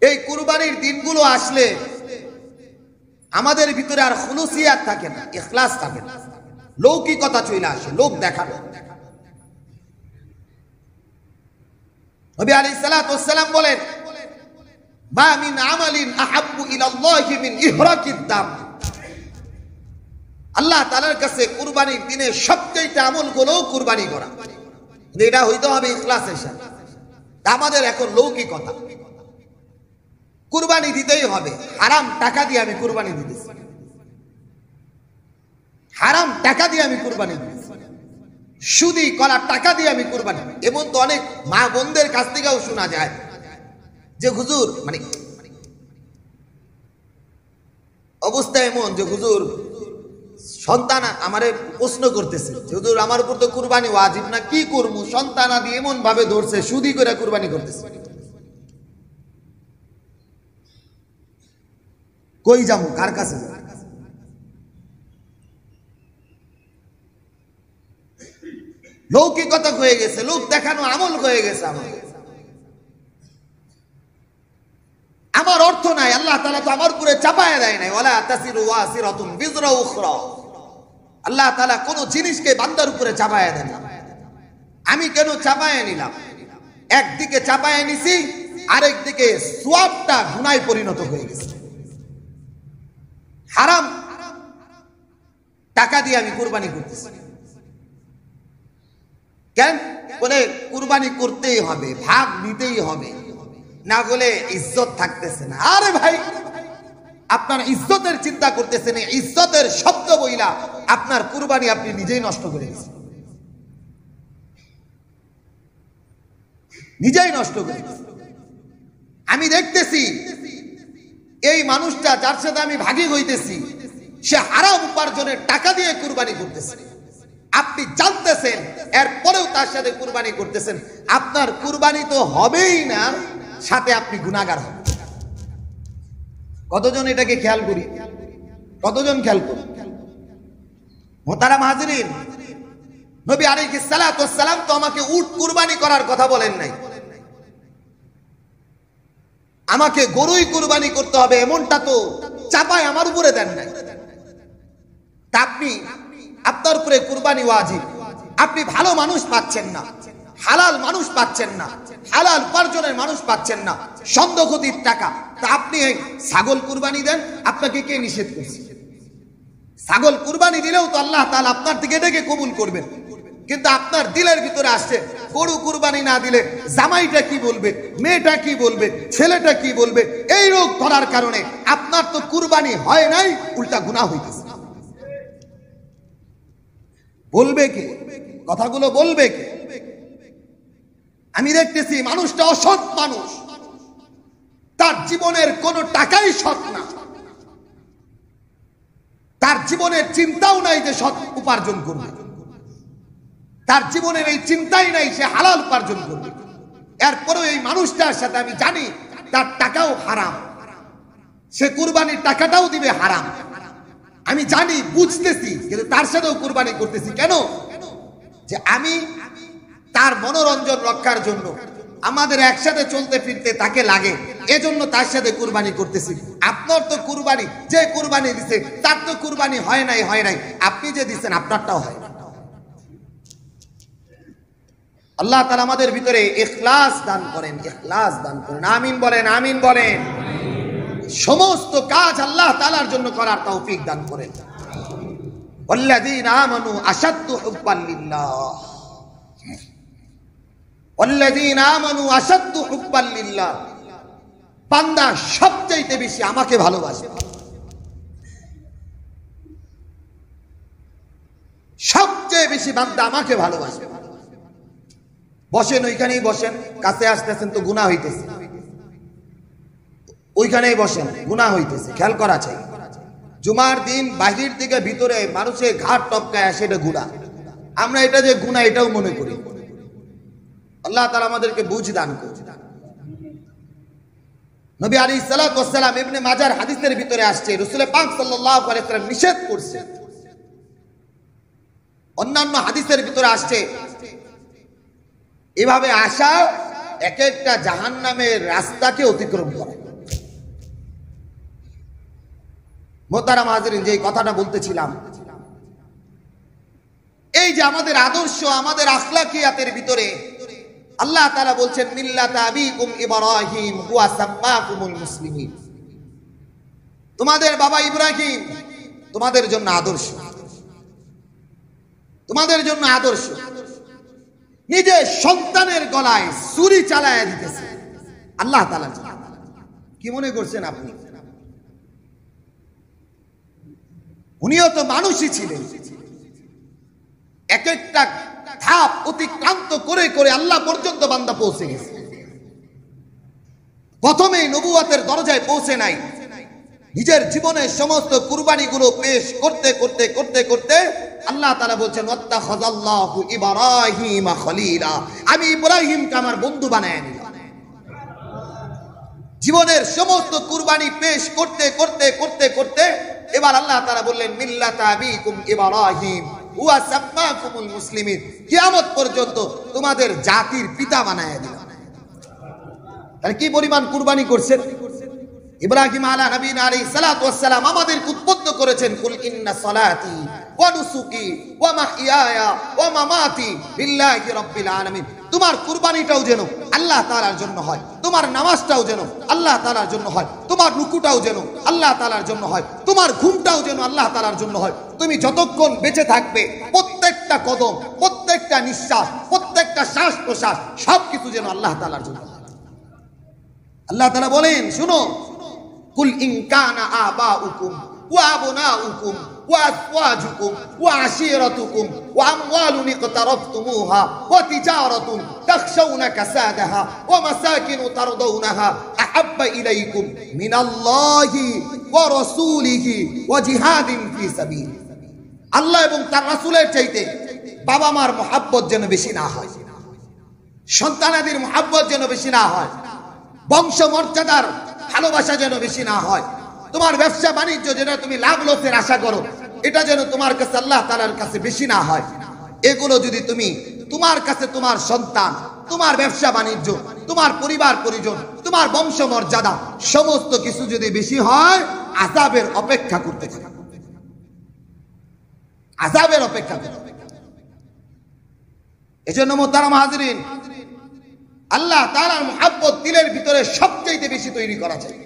এই কুরবানির দিনগুলো আসলে আমাদের ভিতরে আর খুলুসিয়াত থাকে না, ইখলাস থাকে না, লৌকিকতা চলে আসে, লোক দেখানো। নবী আলাইহিস সালাতু ওয়াস সালাম বলেন, মা মিন আমালিন আহাব্বু ইলাল্লাহি মিন ইহরাকিদ দাম। আল্লাহ তাআলার কাছে কুরবানির দিনে সবচেয়ে আমল হলো কুরবানি করা। এটা হইতে হবে ইখলাসের সাথে। আমাদের এখন লৌকিকতা, কুরবানি দিতেই হবে, হারাম টাকা দিয়ে আমি কুরবানি দিতেছি, হারাম টাকা দিয়ে আমি কুরবানি দিতেছি, সুদি করা টাকা দিয়ে আমি কুরবানি। এমন তো অনেক মা বোনদের কাছ থেকেও শোনা যায় যে হুজুর, মানে অবস্থা এমন যে হুজুর সন্তান আমারে প্রশ্ন করতেছে, হুজুর আমার উপর তো কুরবানি ওয়াজিব না, কি করবো? সন্তান আদি এমন ভাবে ধরছে, সুদি করে কুরবানি করতেছে। কই যাবো, কার কাছে? লৌকিকতা হয়ে গেছে, লোক দেখানো আমল হয়ে গেছে। আমার অর্থ নাই, আল্লাহ তাআলা তো আমার উপরে চাপায়া দেয় নাই। ওয়ালা তাসিরু ওয়াসিরাতুন বিজরা উখরা। আল্লাহ তাআলা কোন জিনিসকে বান্দার উপরে চাপায়া দেন না। আমি কেন চাপায়া নিলাম? একদিকে চাপায়া নিছি, আরেকদিকে সওয়াবটা গুনাহে পরিণত হয়ে গেছে। হারাম টাকা দিয়ে আমি কুরবানি করতেছি। কেন? বলে কুরবানি করতেই হবে, ভাগ নিতেই হবে, না হলে ইজ্জত থাকতেছে না। আরে ভাই, আপনার ইজ্জতের চিন্তা করতেছেন, ইজ্জতের শব্দ বইলা আপনার কুরবানি আপনি নিজেই নষ্ট করে দিয়েছেন, নিজেই নষ্ট করে দিয়েছেন। আমি দেখতেছি এই মানুষটা যার সাথে আমি ভাগী হইতেছি, সে হারাম উপার্জনের টাকা দিয়ে কুরবানি করতেছে। আপনি জানতেছেন, এরপরেও তার সাথে কুরবানি করতেছেন। আপনার কুরবানি তো হবেই না, সাথে আপনি গুনাহগার হবেন। কতজন এটাকে খেয়াল করি? কতজন খেয়াল করি? মোহতারাম হাজিরিন, নবী আলাইহিস সালাতু ওয়াস সালাম তো আমাকে উট কুরবানি করার কথা বলেন নাই। আমাকে গরুই কুরবানি করতে হবে এমনটা তো চাপায় আমার উপরে দেন নাই। তা আপনি, আপনার উপরে কুরবানি ওয়াজিব, আপনি ভালো মানুষ পাচ্ছেন না, হালাল মানুষ পাচ্ছেন না, হালাল উপার্জনের মানুষ পাচ্ছেন না, সন্দেহগতির টাকা। তা আপনি ছাগল কুরবানি দেন, আপনাকে কে নিষেধ করছে? ছাগল কুরবানি দিলেও তো আল্লাহ তাআলা আপনার থেকে এটাকে কবুল করবেন। কিন্তু আপনার দিলের ভিতরে আসছে গরু কুরবানি না দিলে জামাইটা কি বলবে, মেয়েটা কি বলবে, ছেলেটা কি বলবে, এই রোগ ধরার কারণে আপনার তো কুরবানি হয় নাই, উল্টা গুনাহ হইতেছে। বলবে কে? কথাগুলো বলবে কে? আমি দেখতেছি মানুষটা অসৎ মানুষ, তার জীবনের কোনো টাকাই সৎ না, তার জীবনের চিন্তাও নাই যে সৎ উপার্জন করবে, তার জীবনের এই চিন্তাই নাই সে হালাল উপার্জন করবে। এরপরেও এই মানুষটার সাথে আমি জানি তার টাকাও হারাম, সে কুরবানির টাকাটাও দিবে হারাম, আমি জানি, বুঝতেছি, কিন্তু তার সাথেও কুরবানি করতেছি। কেন? যে আমি তার মনোরঞ্জন রক্ষার জন্য, আমাদের একসাথে চলতে ফিরতে তাকে লাগে, এজন্য তার সাথে কুরবানি করতেছি। আপনার তো কুরবানি, যে কুরবানি দিছে তার তো কুরবানি হয় নাই, হয় নাই, আপনি যে দিচ্ছেন আপনারটাও হয় না। আল্লাহ তাআলা আমাদের ভিতরে ইখলাস দান করেন, ইখলাস দান করেন। আমিন বলেন, আমিন বলেন। সমস্ত কাজ আল্লাহ তাআলার জন্য করার তৌফিক দান করেন। ওয়াল্লাযীনা আমানু আশাদ্দু হুব্বান লিল্লাহ, ওয়াল্লাযীনা আমানু আশাদ্দু হুব্বান লিল্লাহ। বান্দা সবচেয়ে বেশি আমাকে ভালোবাসে, সবচেয়ে বেশি বান্দা আমাকে ভালোবাসে। বসেন, ওইখানেই বসেন, কাছে আসতেছেন তো গুনাহ হইতেছে, ওইখানেই বসেন, গুনাহ হইতেছে, খেয়াল করা চাই। জুমার দিন বাহির থেকে ভিতরে মানুষের ঘাট টপকায় আসে, এটা গুনাহ। আমরা এটা যে গুনাহ এটাও মনে করি। আল্লাহ তাআলা আমাদেরকে বুঝ দান করুন। নবী আলাইহিস সালাতু ওয়াস সালাম ইবনে মাজার হাদিসের ভিতরে আসছে, রাসূল পাক সাল্লাল্লাহু আলাইহি ওয়াসাল্লাম নিষেধ করছে। অন্যান্য হাদিসের ভিতরে আসছে এভাবে আসা এক একটা জাহান্নামের রাস্তাকে অতিক্রম করে। মোহতারাম হাজিরিন, যে কথাটা বলতেছিলাম, এই যে আমাদের আদর্শ, আমাদের আখলাকিয়াতের ভিতরে আল্লাহ তাআলা বলছেন মিল্লাতা আবিকুম ইব্রাহিম হুয়া সাম্মাকুমুল মুসলিমিন। তোমাদের বাবা ইব্রাহিম তোমাদের জন্য আদর্শ, তোমাদের জন্য আদর্শ। নিজের সন্তানের গলায় ছুরি চালায় দিতেছে আল্লাহ তাআলা। কি মনে করছেন আপনি? উনিও তো মানুষই ছিলেন। এক একটা ধাপ অতিক্রান্ত করে করে আল্লাহ পর্যন্ত বান্দা পৌঁছে গেছে। প্রথমেই নবুয়তের দরজায় পৌঁছে নাই, নিজের জীবনের সমস্ত কুরবানিগুলো পেশ করতে করতে করতে করতে আল্লাহ তাআলা বলছেন ওয়াত্তাখাযাল্লাহু ইব্রাহিমা খলিলা, আমি ইব্রাহিমকে আমার বন্ধু বানায় নিলাম। জীবনের সমস্ত কুরবানি পেশ করতে করতে করতে করতে এবার আল্লাহ তাআলা বললেন মিল্লাতা আবিকুম ইব্রাহিম হুয়া সাম্মাকুমুল মুসলিমিন, কিয়ামত পর্যন্ত তোমাদের জাতির পিতা বানায় দিলাম। তাহলে কি পরিমাণ কুরবানি করছেন ইব্রাহিম আলা নবীনা আলাইহিস সালাতু ওয়াস সালাম। আমাদেরকে উদ্বুদ্ধ করেছেন কুল ইন্না সালাতি ওয়া নুসুকি ওয়া মাহইয়ায়া ওয়া মামাতি লিল্লাহি রাব্বিল আলামিন। তোমার কুরবানিটাও যেন আল্লাহ তাআলার জন্য হয়, তোমার নামাজটাও যেন আল্লাহ তাআলার জন্য হয়, তোমার রুকুটাও যেন আল্লাহ তাআলার জন্য হয়, তোমার ঘুমটাও যেন আল্লাহ তাআলার জন্য হয়। তুমি যতক্ষণ বেঁচে থাকবে প্রত্যেকটা কদম, প্রত্যেকটা নিঃশ্বাস, প্রত্যেকটা শ্বাস প্রশ্বাস সবকিছু যেন আল্লাহ তাআলার জন্য হয়। আল্লাহ তাআলা বলেন, শুনো, কুল ইন কানা আবাউকুম ওয়া আবনাউকুম ওয়া আজওয়াজুকুম ওয়া আশীরাতুকুম ওয়া আমওয়ালুন ইকতারাফতুমুহা ওয়া তিজারাতুন তাখশাউনা কাসাদাহা ওয়া মাসাকিন তারদাউনাহা আহাব্বা ইলাইকুম মিনাল্লাহি ওয়া রাসূলিহি ওয়া জিহাদিন ফি সাবিল। আল্লাহ এবং তার রাসূলের চাইতে বাবা মার মহব্বত যেন বেশি না হয়, সন্তানাদির মহব্বত যেন বেশি না হয়, বংশ মর্যাদার ভালোবাসা যেন বেশি না হয়, তোমার ব্যবসা বাণিজ্য যেটা তুমি লাভ লসের আশা করো এটা যেন তোমার কাছে আল্লাহ তাআলার কাছে বেশি না হয়। এগুলো যদি তুমি তোমার কাছে, তোমার সন্তান, তোমার ব্যবসা বাণিজ্য, তোমার পরিবার পরিজন, তোমার বংশ মর্যাদা সমস্ত কিছু যদি বেশি হয়, আযাবের অপেক্ষা করতে থাকো, আযাবের অপেক্ষা করো। এজন্য মুহতারাম হাজিরিন, আল্লাহ তাআলার মুহাব্বত দিলের ভিতরে সবচেয়ে বেশি তৈরি করা চাই।